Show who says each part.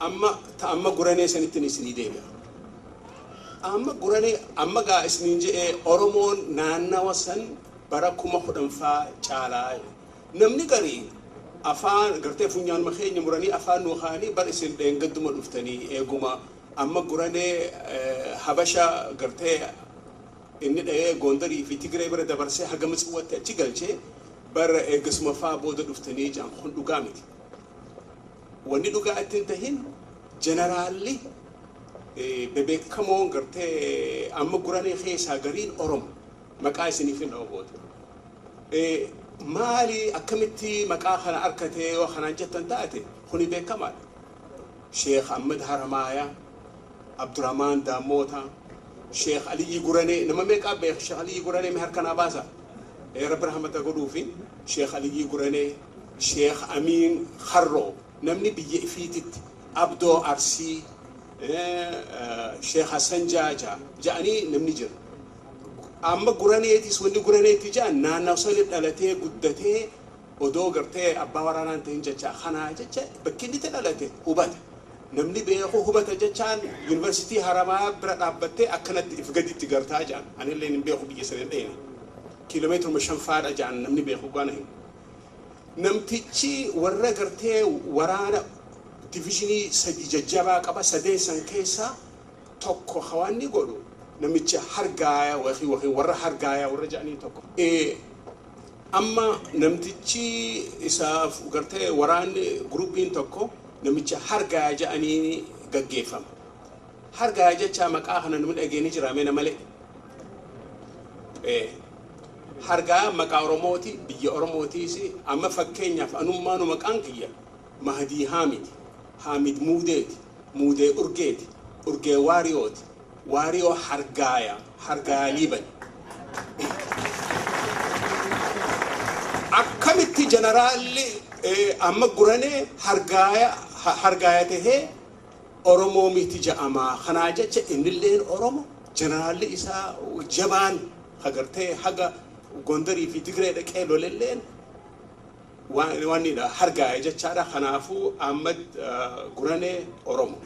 Speaker 1: amma guranee sanittiin isinii deebi'a. Amma guranee amma gaa isiniin je'ee Oromoon naannawa san bara 10,000 caalaa namni garii afaan gartee funyaan makeenya muranii afaan nuuhaanii bar isin dheengadduma dhuftanii eeguma amma guranee Habashaa gartee inni dha'ee Gondarii fi Tigree bira dabarsee haga Mitsiwwatti achi galchee bar eegasuma faa booda dhuftanii jaan kun dhugaa miti. Wanni dhugaa ittiin tahin jeneraalli bebeekamoon gartee amma guranee keessaa gariin Oromo maqaa isiniif hin dhawootu. Maali akkamitti maqaa kana arkatee yoo kanaan jettan taate kuni beekamaadha. Sheekh Ahmed Haramaaya, Abdurrahmaan Daammoota, Sheekh Aliyyi Guranee nama meeqaa beek Sheekh Aliyyi Guranee mi harkanaa baasa. Rabbi rahmata godhuufi Sheekh Aliyyi Guranee, Sheekh Amiin Kharroo namni biyya ifiititti Abdoo Arsii, Sheekh Hassan Jaaja ja'anii namni jira. Amma guraneetis wanni guraneetti jaan naannoo sani dhalatee guddatee odoo gartee abbaa waraanaan ta'in jecha kanaa jecha bakki inni dhalate hubata. Namni beeku hubata jechaan yuunivarsiitii Haramaa bira dhaabbattee akkanatti if gaditti gartaa jaan anillee hin beeku biyya sana dhayne. Kiiloomeetira 5 jaan namni beeku gaana hin. Namtichi warra gartee waraana diviizhinii 3 jajjabaa qaba sadeessan keessaa tokko hawaanni godhu. Namicha hargaaya warra hargaaya warra ja'anii tokko. Amma namtichi isaaf gartee waraanni gruupiin tokko namicha hargaaya ja'anii gaggeeffama. Hargaaya jecha maqaa kana namni dhageeni jiraame malee. Hargaaya maqaa Oromooti biyya Oromootiis amma fakkeenyaaf anummaanu maqaan kiyya Mahdii Haamid Muudeeti, Muudee Urgeeti, Urgee Waariyooti. Wario hargaya liban akkamitti generaalli amma gurane hargaya tehe Oromo miti ja'ama kana jecha innilleen Oromo generaalli isa jabaan hagarte haga Gondarii fi Tigree dhaqee lolelleen wanni hargaya jechaadha kanaafu amma gurane Oromo